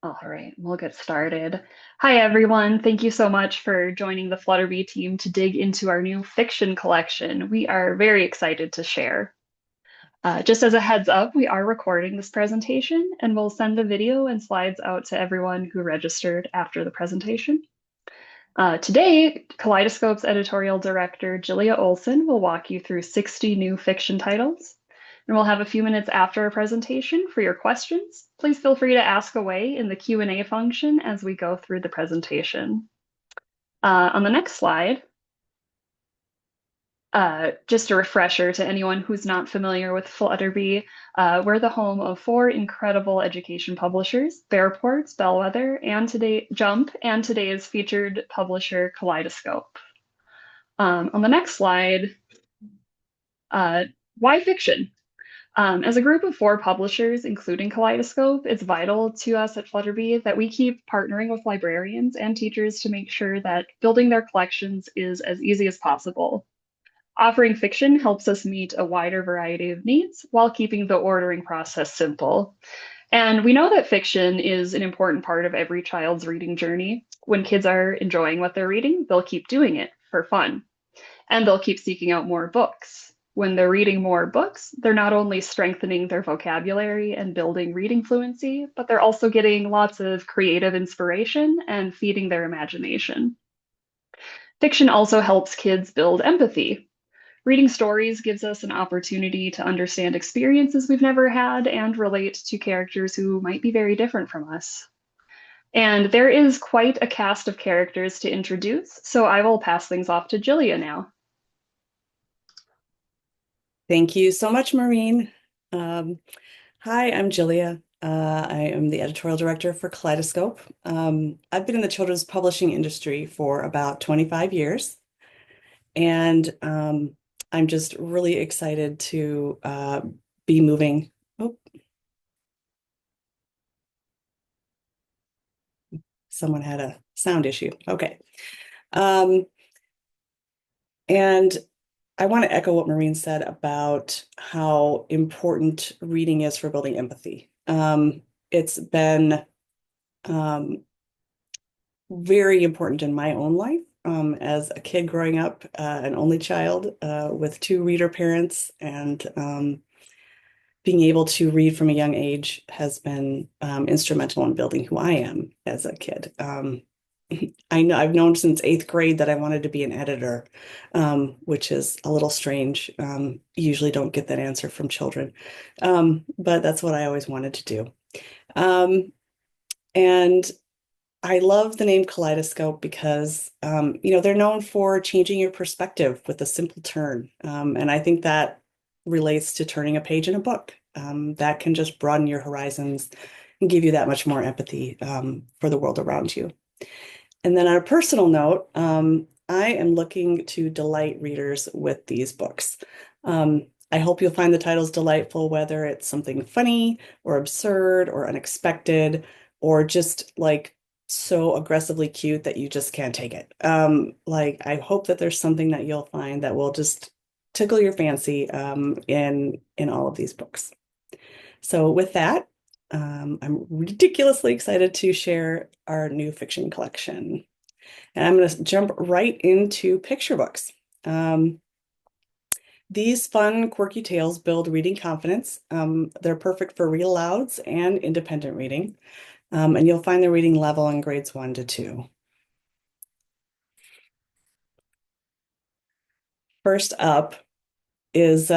All right, we'll get started. Hi, everyone. Thank you so much for joining the Flutterby team to dig into our new fiction collection. We are very excited to share. Just as a heads up, we are recording this presentation and we'll send the video and slides out to everyone who registered after the presentation. Today, Kaleidoscope's editorial director, Julia Olson, will walk you through 60 new fiction titles. And we'll have a few minutes after our presentation for your questions. Please feel free to ask away in the Q&A function as we go through the presentation. On the next slide, just a refresher to anyone who's not familiar with Flutterby, we're the home of four incredible education publishers, Bearports, Bellwether, and today Jump, and today's featured publisher, Kaleidoscope. On the next slide, why fiction? As a group of four publishers, including Kaleidoscope, it's vital to us at Flutterby that we keep partnering with librarians and teachers to make sure that building their collections is as easy as possible. Offering fiction helps us meet a wider variety of needs while keeping the ordering process simple. And we know that fiction is an important part of every child's reading journey. When kids are enjoying what they're reading, they'll keep doing it for fun, and they'll keep seeking out more books. When they're reading more books, they're not only strengthening their vocabulary and building reading fluency, but they're also getting lots of creative inspiration and feeding their imagination. Fiction also helps kids build empathy. Reading stories gives us an opportunity to understand experiences we've never had and relate to characters who might be very different from us. And there is quite a cast of characters to introduce, so I will pass things off to Julia now. Thank you so much, Maureen. Hi, I'm Julia. I am the editorial director for Kaleidoscope. I've been in the children's publishing industry for about 25 years, and I'm just really excited to be moving. Oh, someone had a sound issue. Okay. And I want to echo what Maureen said about how important reading is for building empathy. It's been very important in my own life as a kid growing up, an only child with two reader parents, and being able to read from a young age has been instrumental in building who I am as a kid. I know I've known since eighth grade that I wanted to be an editor, which is a little strange. Usually don't get that answer from children, but that's what I always wanted to do. And I love the name Kaleidoscope because, they're known for changing your perspective with a simple turn. And I think that relates to turning a page in a book. That can just broaden your horizons and give you that much more empathy for the world around you. And then on a personal note, I am looking to delight readers with these books. I hope you'll find the titles delightful, whether it's something funny or absurd or unexpected, or just like so aggressively cute that you just can't take it. I hope that there's something that you'll find that will just tickle your fancy in all of these books. So with that, I'm ridiculously excited to share our new fiction collection. And I'm going to jump right into picture books. These fun, quirky tales build reading confidence. They're perfect for read alouds and independent reading. And you'll find the reading level in grades 1 to 2. First up is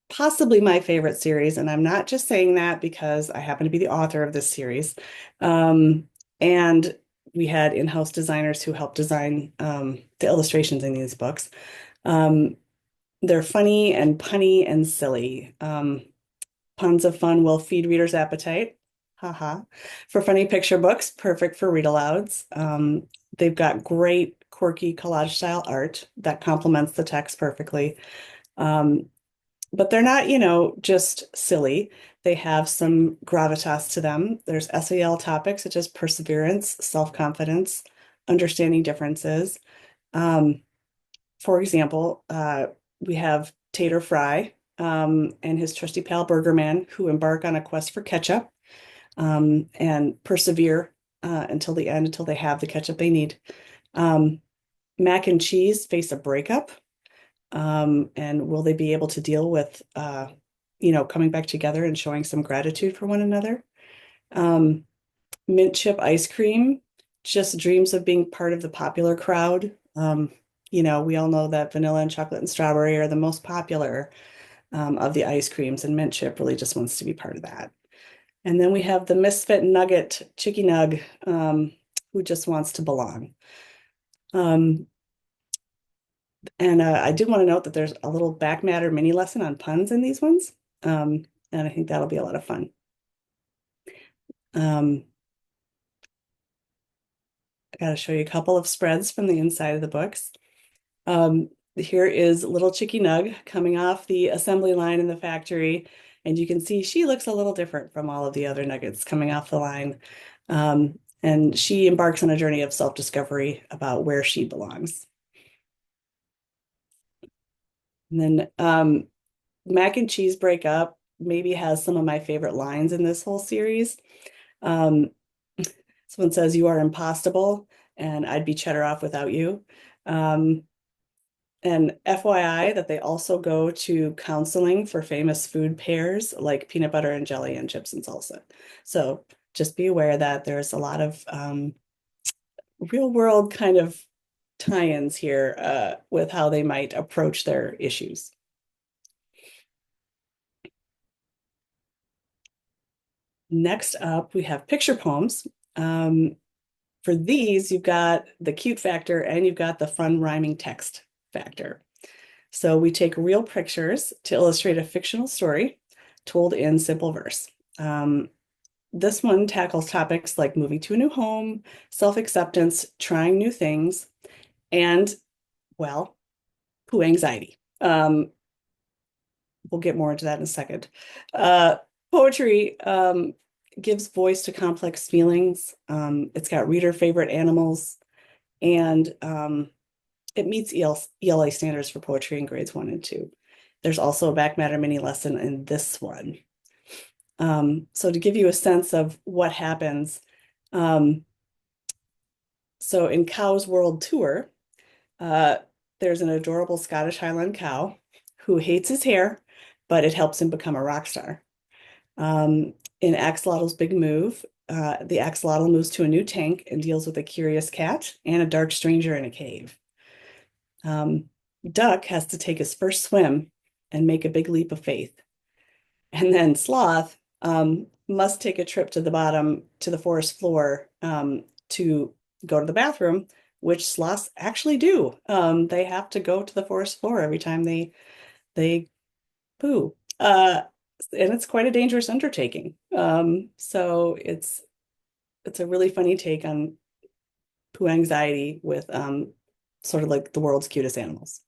possibly my favorite series, and I'm not just saying that because I happen to be the author of this series. And we had in-house designers who helped design the illustrations in these books. They're funny and punny and silly. Puns of fun will feed readers' appetite. Haha. For funny picture books, perfect for read alouds. They've got great, quirky collage style art that complements the text perfectly. But they're not, just silly. They have some gravitas to them. There's SEL topics such as perseverance, self-confidence, understanding differences. For example, we have Tater Fry and his trusty pal Burger Man, who embark on a quest for ketchup. and persevere until the end, until they have the ketchup they need. Um, Mac and cheese face a breakup. And will they be able to deal with, coming back together and showing some gratitude for one another? Um, Mint chip ice cream just dreams of being part of the popular crowd. We all know that vanilla and chocolate and strawberry are the most popular of the ice creams, and mint chip really just wants to be part of that. And then we have the misfit nugget, Chicky Nug, who just wants to belong. Um, and I did want to note that there's a little back matter mini lesson on puns in these ones. And I think that'll be a lot of fun. Um, I got to show you a couple of spreads from the inside of the books. Here is little Chicky Nug coming off the assembly line in the factory, and you can see she looks a little different from all of the other nuggets coming off the line. And she embarks on a journey of self-discovery about where she belongs. And then Mac and Cheese Break Up maybe has some of my favorite lines in this whole series. Um, Someone says, "You are impossible, and I'd be cheddar off without you." Um, And FYI, that they also go to counseling for famous food pairs like peanut butter and jelly and chips and salsa. So just be aware that there's a lot of real world kind of tie-ins here with how they might approach their issues. Next up, we have picture poems. For these, you've got the cute factor and you've got the fun rhyming text factor. So we take real pictures to illustrate a fictional story told in simple verse. Um, this one tackles topics like moving to a new home, self-acceptance, trying new things, and, well, poo anxiety. We'll get more into that in a second. Uh, Poetry gives voice to complex feelings. It's got reader favorite animals, and it meets ELA standards for poetry in grades 1 and 2. There's also a back matter mini lesson in this one. So to give you a sense of what happens, um, so in Cow's World Tour, uh, there's an adorable Scottish Highland cow who hates his hair, but it helps him become a rock star. In Axolotl's Big Move, the axolotl moves to a new tank and deals with a curious cat and a dark stranger in a cave. Um, Duck has to take his first swim and make a big leap of faith. And then Sloth must take a trip to the bottom to the forest floor to go to the bathroom, which sloths actually do. They have to go to the forest floor every time they poo. And it's quite a dangerous undertaking. So it's a really funny take on poo anxiety with sort of like the world's cutest animals.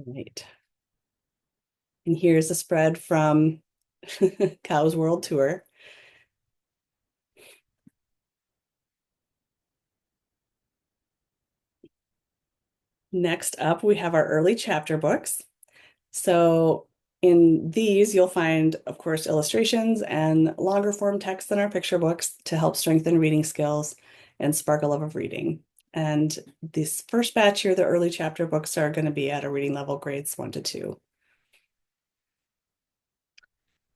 Right. And here's a spread from Cow's World Tour. Next up, we have our early chapter books. So in these, you'll find, of course, illustrations and longer form text than our picture books to help strengthen reading skills and spark a love of reading. And this first batch here, the early chapter books, are going to be at a reading level grades 1 to 2.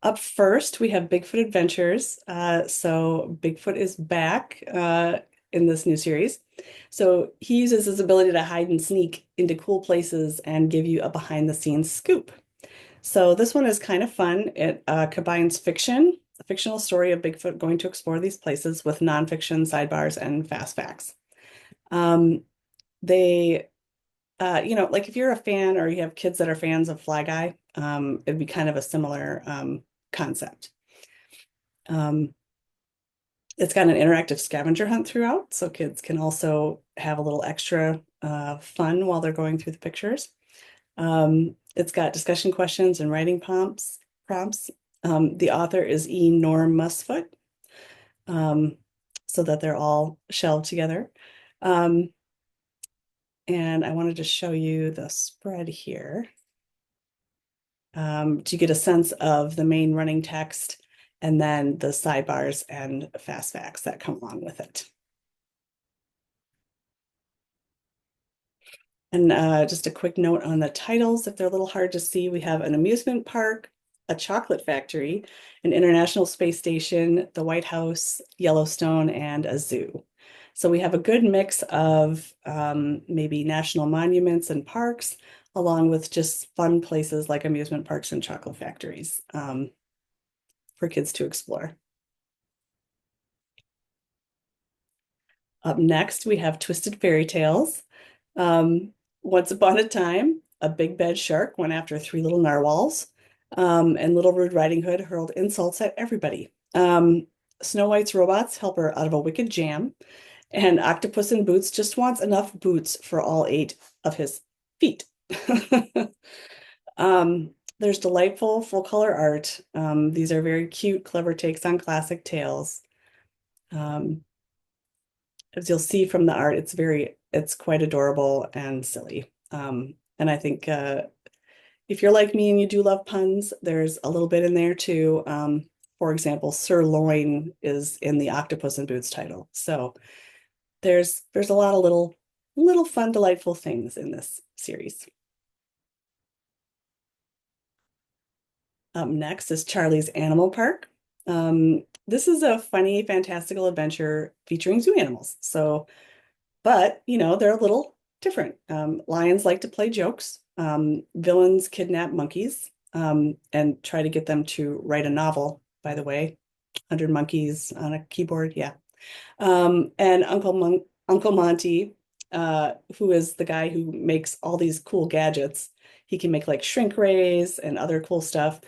Up first, we have Bigfoot Adventures. So Bigfoot is back in this new series. So he uses his ability to hide and sneak into cool places and give you a behind the scenes scoop. So this one is kind of fun. It combines fiction, a fictional story of Bigfoot going to explore these places with nonfiction sidebars and fast facts. Um, they, like if you're a fan or you have kids that are fans of Fly Guy, it'd be kind of a similar concept. Um, it's got an interactive scavenger hunt throughout, so kids can also have a little extra fun while they're going through the pictures. It's got discussion questions and writing prompts. The author is E. Norm Musfoot, um, so that they're all shelved together. Um, and I wanted to show you the spread here. to get a sense of the main running text and then the sidebars and fast facts that come along with it. And just a quick note on the titles, if they're a little hard to see, we have an amusement park, a chocolate factory, an International Space Station, the White House, Yellowstone, and a zoo. So we have a good mix of maybe national monuments and parks, along with just fun places like amusement parks and chocolate factories for kids to explore. Up next, we have Twisted Fairy Tales. Once upon a time, a big bad shark went after three little narwhals, and Little Red Riding Hood hurled insults at everybody. Snow White's robots help her out of a wicked jam, and Octopus in Boots just wants enough boots for all eight of his feet. There's delightful full color art. These are very cute, clever takes on classic tales. Um, as you'll see from the art, it's quite adorable and silly. And I think if you're like me and you do love puns, there's a little bit in there too. For example, sirloin is in the Octopus and Boots title. So there's a lot of little fun, delightful things in this series. Up next is Charlie's Animal Park. This is a funny, fantastical adventure featuring zoo animals. So, but they're a little different. Lions like to play jokes. Villains kidnap monkeys and try to get them to write a novel, by the way. 100 monkeys on a keyboard, yeah. And Uncle Monty, who is the guy who makes all these cool gadgets. He can make like shrink rays and other cool stuff.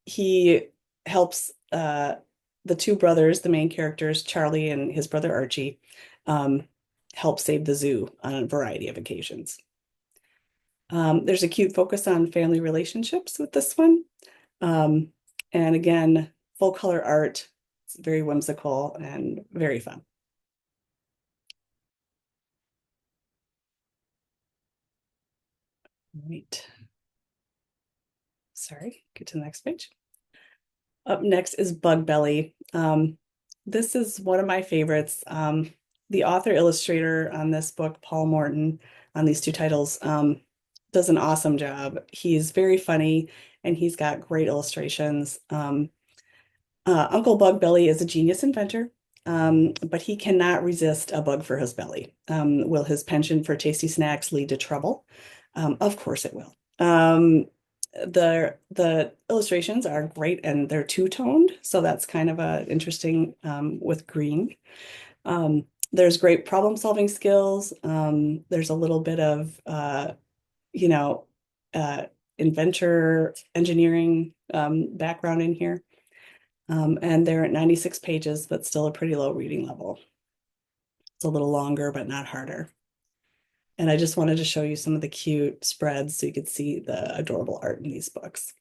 He helps the two brothers, the main characters, Charlie and his brother Archie, help save the zoo on a variety of occasions. There's a cute focus on family relationships with this one. And again, full color art. It's very whimsical and very fun. Right. Sorry, get to the next page. Up next is Bug Belly. This is one of my favorites. The author illustrator on this book, Paul Morton, on these two titles, does an awesome job. He's very funny and he's got great illustrations. Uncle Bug Belly is a genius inventor, but he cannot resist a bug for his belly. Will his penchant for tasty snacks lead to trouble? Of course it will. The illustrations are great and they're two-toned, so that's kind of interesting with green. There's great problem-solving skills. There's a little bit of you know, inventor engineering background in here. And they're at 96 pages, but still a pretty low reading level. It's a little longer, but not harder. And I just wanted to show you some of the cute spreads so you could see the adorable art in these books.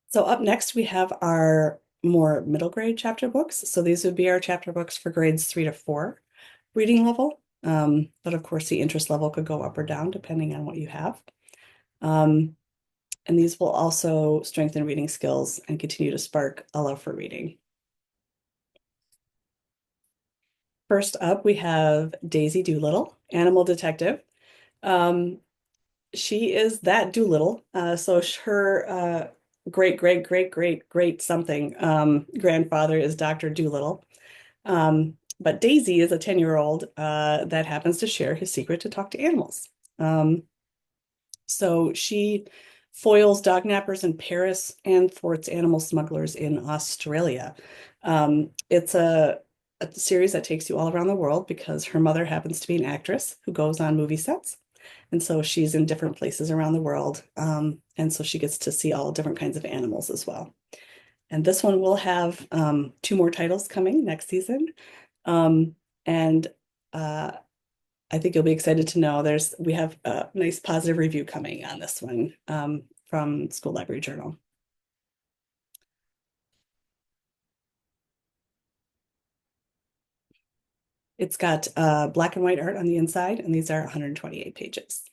So up next, we have our more middle grade chapter books. So these would be our chapter books for grades 3 to 4 reading level. But of course, the interest level could go up or down depending on what you have. And these will also strengthen reading skills and continue to spark a love for reading. First up, we have Daisy Doolittle, Animal Detective. She is that Doolittle. So her great something grandfather is Dr. Doolittle. But Daisy is a 10-year-old that happens to share his secret to talk to animals. So she foils dog nappers in Paris and thwarts animal smugglers in Australia. It's a series that takes you all around the world because her mother happens to be an actress who goes on movie sets. And so she's in different places around the world. And so she gets to see all different kinds of animals as well. And this one will have 2 more titles coming next season. And I think you'll be excited to know we have a nice positive review coming on this one from School Library Journal. It's got black and white art on the inside, and these are 128 pages.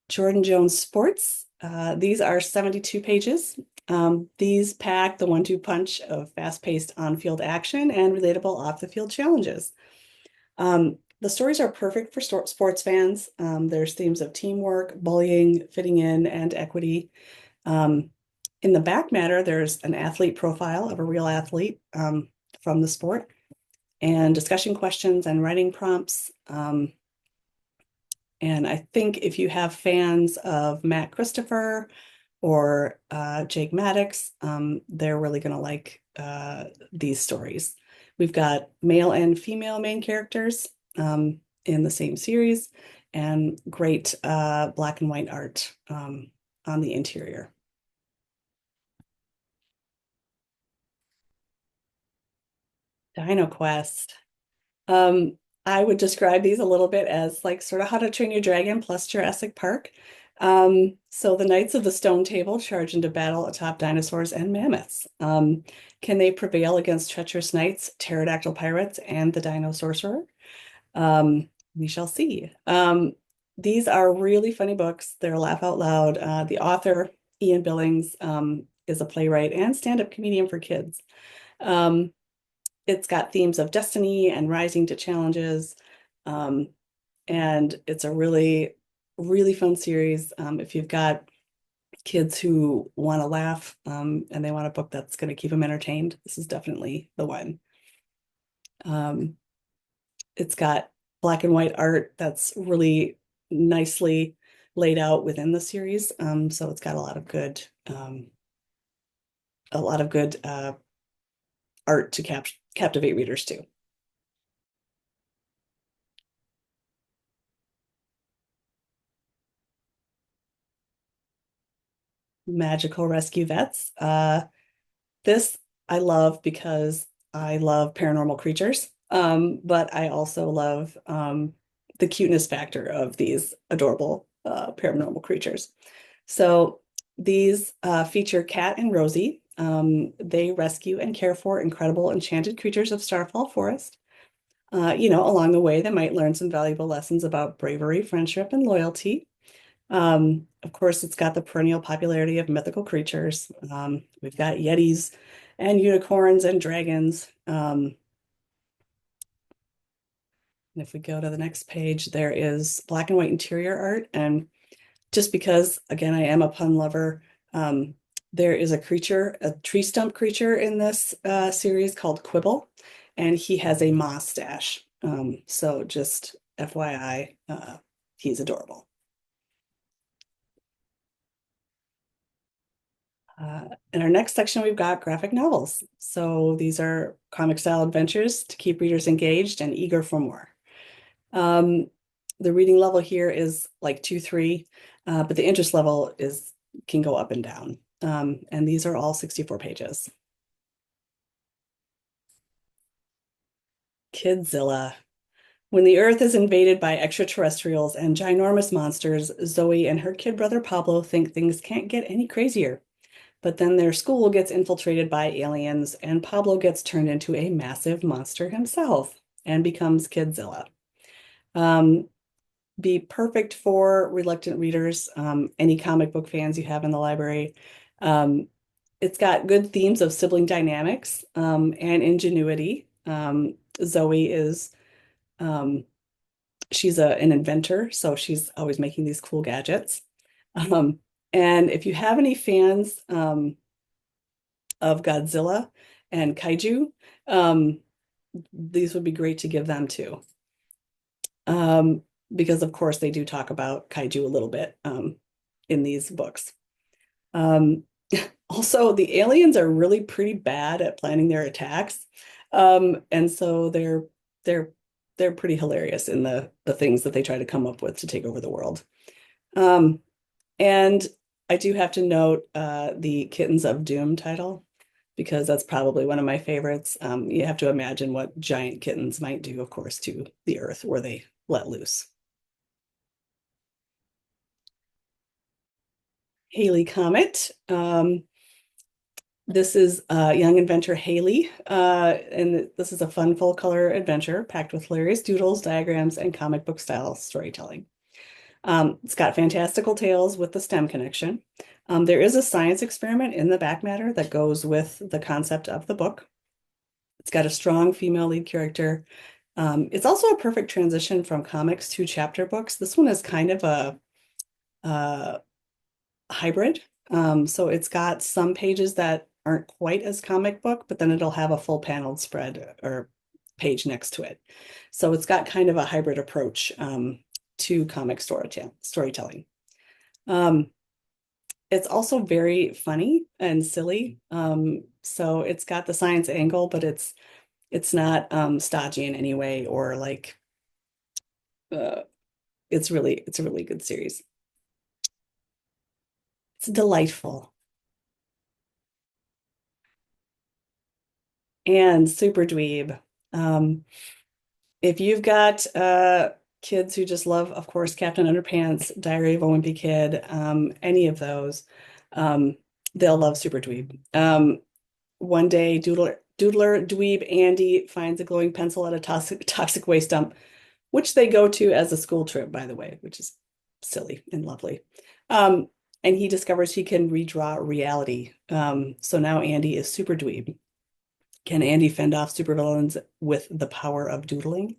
Jordan Jones Sports. These are 72 pages. These pack the one-two punch of fast-paced on-field action and relatable off-the-field challenges. The stories are perfect for sports fans. There's themes of teamwork, bullying, fitting in, and equity. Um, in the back matter, there's an athlete profile of a real athlete from the sport, and discussion questions and writing prompts. And I think if you have fans of Matt Christopher or Jake Maddox, they're really going to like these stories. We've got male and female main characters in the same series, and great black and white art on the interior. Dino Quest. Um, I would describe these a little bit as like sort of How to Train Your Dragon plus Jurassic Park. So the Knights of the Stone Table charge into battle atop dinosaurs and mammoths. Can they prevail against treacherous knights, pterodactyl pirates, and the Dino Sorcerer? We shall see. These are really funny books. They're a laugh out loud. The author, Ian Billings, is a playwright and stand-up comedian for kids. Um, it's got themes of destiny and rising to challenges. Um, and it's a really, really fun series. If you've got kids who want to laugh and they want a book that's going to keep them entertained, this is definitely the one. Um, it's got black and white art that's really nicely laid out within the series. So it's got a lot of good art to captivate readers too. Magical Rescue Vets. This I love because I love paranormal creatures, but I also love the cuteness factor of these adorable paranormal creatures. So these feature Cat and Rosie. They rescue and care for incredible enchanted creatures of Starfall Forest. Along the way, they might learn some valuable lessons about bravery, friendship, and loyalty. Of course, it's got the perennial popularity of mythical creatures. We've got yetis and unicorns and dragons. And if we go to the next page, there is black and white interior art. And just because, again, I am a pun lover, there is a creature, a tree stump creature in this series called Quibble, and he has a mustache. So just FYI, he's adorable. In our next section, we've got graphic novels. So these are comic style adventures to keep readers engaged and eager for more. The reading level here is like 2-3, but the interest level can go up and down. And these are all 64 pages. Kidzilla. When the Earth is invaded by extraterrestrials and ginormous monsters, Zoe and her kid brother Pablo think things can't get any crazier. But then their school gets infiltrated by aliens, and Pablo gets turned into a massive monster himself and becomes Kidzilla. Be perfect for reluctant readers, any comic book fans you have in the library. It's got good themes of sibling dynamics and ingenuity. Zoe is she's an inventor, so she's always making these cool gadgets. And if you have any fans of Godzilla and kaiju, these would be great to give them too. Because of course they do talk about kaiju a little bit in these books. Um, Also, the aliens are really pretty bad at planning their attacks. And so they're they're pretty hilarious in the things that they try to come up with to take over the world. Um, and I do have to note the Kittens of Doom title because that's probably one of my favorites. You have to imagine what giant kittens might do, of course, to the earth where they let loose. Haley Comet. This is young inventor Haley, and this is a fun full color adventure packed with hilarious doodles, diagrams, and comic book style storytelling. It's got fantastical tales with the STEM connection. There is a science experiment in the back matter that goes with the concept of the book. It's got a strong female lead character. It's also a perfect transition from comics to chapter books. This one is kind of a hybrid. So it's got some pages that aren't quite as comic book, but then it'll have a full paneled spread or page next to it. So it's got kind of a hybrid approach to comic storytelling. Um, it's also very funny and silly. So it's got the science angle, but it's not stodgy in any way or like uh, it's a really good series. It's delightful and super dweeb. Um, if you've got kids who just love, of course, Captain Underpants, Diary of a Wimpy Kid, any of those, um, they'll love Super Dweeb. One day, Doodler Dweeb Andy finds a glowing pencil at a toxic waste dump, which they go to as a school trip, by the way, which is silly and lovely. Um, and he discovers he can redraw reality. So now Andy is Super Dweeb. Can Andy fend off supervillains with the power of doodling?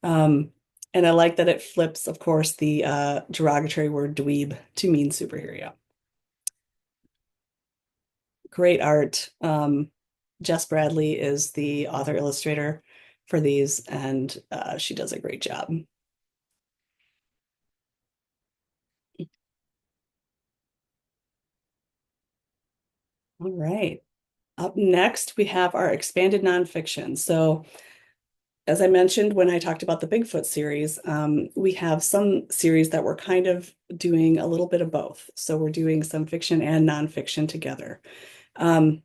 Um, and I like that it flips, of course, the derogatory word dweeb to mean superhero. Great art. Jess Bradley is the author illustrator for these, and she does a great job. All right. Up next, we have our expanded nonfiction. So, as I mentioned when I talked about the Bigfoot series, we have some series that we're kind of doing a little bit of both. So, we're doing some fiction and nonfiction together. Um,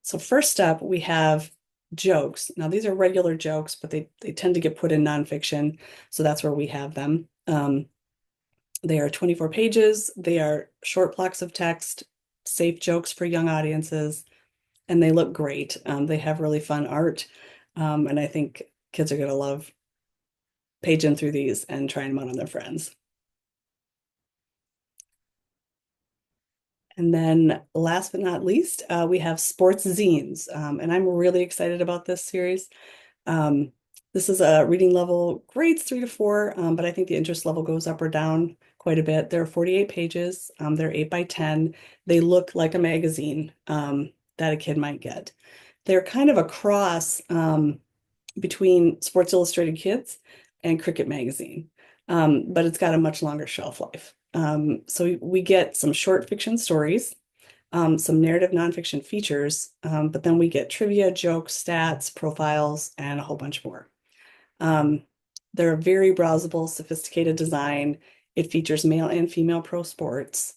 So first up, we have jokes. Now these are regular jokes, but they tend to get put in nonfiction, so that's where we have them. They are 24 pages. They are short blocks of text, safe jokes for young audiences, and they look great. They have really fun art, and I think kids are going to love paging through these and trying them out on their friends. And then last but not least, we have sports zines, and I'm really excited about this series. Um, this is a reading level grades 3 to 4, but I think the interest level goes up or down quite a bit. There are 48 pages. They're 8 by 10. They look like a magazine that a kid might get. They're kind of a cross between Sports Illustrated Kids and Cricket Magazine, but it's got a much longer shelf life. So we get some short fiction stories, some narrative nonfiction features, but then we get trivia, jokes, stats, profiles, and a whole bunch more. Um, they're a very browsable, sophisticated design. It features male and female pro sports.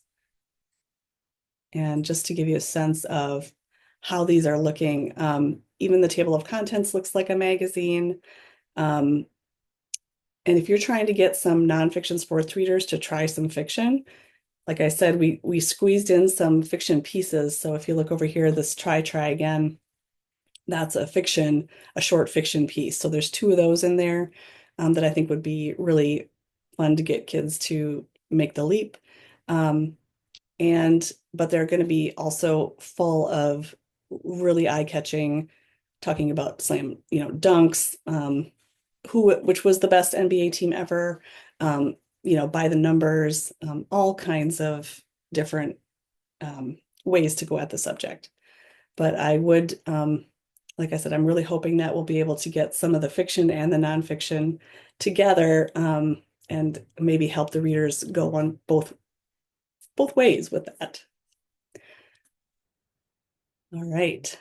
And just to give you a sense of how these are looking, even the table of contents looks like a magazine. Um, and if you're trying to get some nonfiction sports readers to try some fiction, like I said, we squeezed in some fiction pieces. So if you look over here, this try again, that's a short fiction piece. So there's 2 of those in there that I think would be really fun to get kids to make the leap. Um, but they're going to be also full of really eye-catching, talking about dunks, which was the best NBA team ever, by the numbers, all kinds of different ways to go at the subject. But like I said, I'm really hoping that we'll be able to get some of the fiction and the nonfiction together, and maybe help the readers go on both ways with that. All right.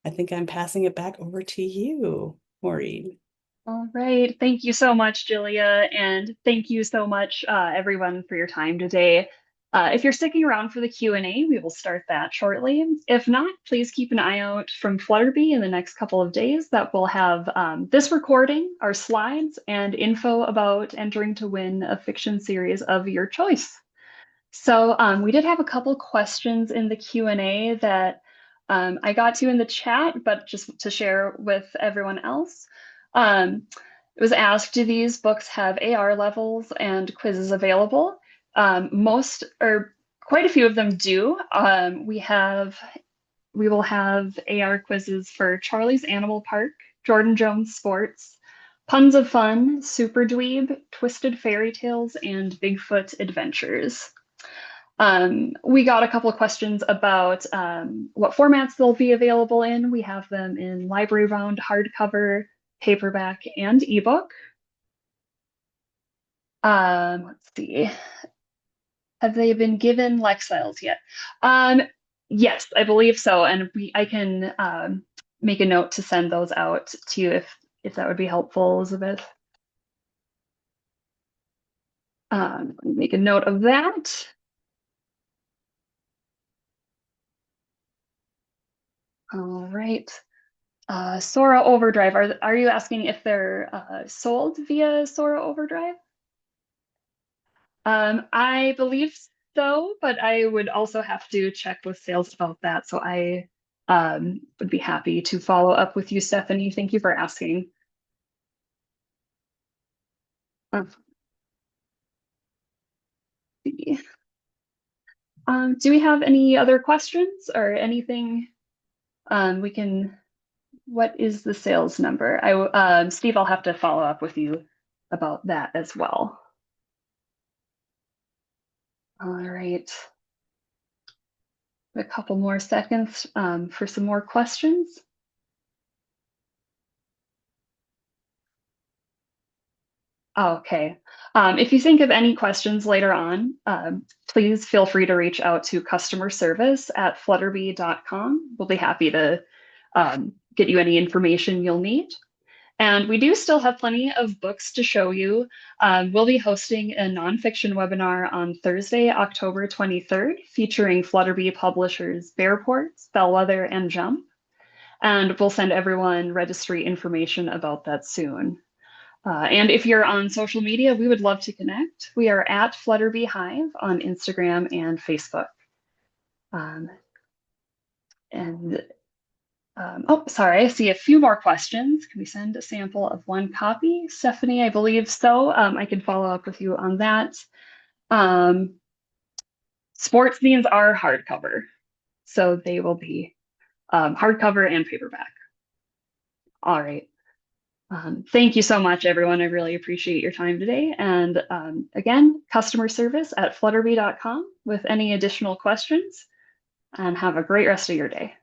I think I'm passing it back over to you, Maureen. All right. Thank you so much, Julia. And thank you so much, everyone, for your time today. If you're sticking around for the Q&A, we will start that shortly. If not, please keep an eye out from Flutterby in the next couple of days that will have this recording, our slides, and info about entering to win a fiction series of your choice. So we did have a couple questions in the Q&A that I got to in the chat, but just to share with everyone else. It was asked, do these books have AR levels and quizzes available? Most or quite a few of them do. We will have AR quizzes for Charlie's Animal Park, Jordan Jones Sports, Puns of Fun, Super Dweeb, Twisted Fairy Tales, and Bigfoot Adventures. We got a couple of questions about what formats they'll be available in. We have them in library bound, hardcover, paperback, and ebook. Let's see. Have they been given Lexiles yet? Um, yes, I believe so. And I can make a note to send those out to you if that would be helpful, Elizabeth. Make a note of that. All right. Sora Overdrive. Are you asking if they're sold via Sora Overdrive? I believe so, but I would also have to check with sales about that. So I would be happy to follow up with you, Stephanie. Thank you for asking. Let's see. Do we have any other questions or anything we can? What is the sales number? Steve, I'll have to follow up with you about that as well. All right. A couple more seconds for some more questions. Okay. If you think of any questions later on, please feel free to reach out to customer service at flutterby.com. We'll be happy to get you any information you'll need. And we do still have plenty of books to show you. We'll be hosting a nonfiction webinar on Thursday, October 23rd, featuring Flutterby publishers Bearport, Bellwether, and Jump. And we'll send everyone registry information about that soon. And if you're on social media, we would love to connect. We are at Flutterby Hive on Instagram and Facebook. Um, and oh, sorry, I see a few more questions. Can we send a sample of one copy? Stephanie, I believe so. I can follow up with you on that. Um, Sports zines are hardcover, so they will be hardcover and paperback. All right. Thank you so much, everyone. I really appreciate your time today. And again, customer service at flutterby.com with any additional questions, and have a great rest of your day.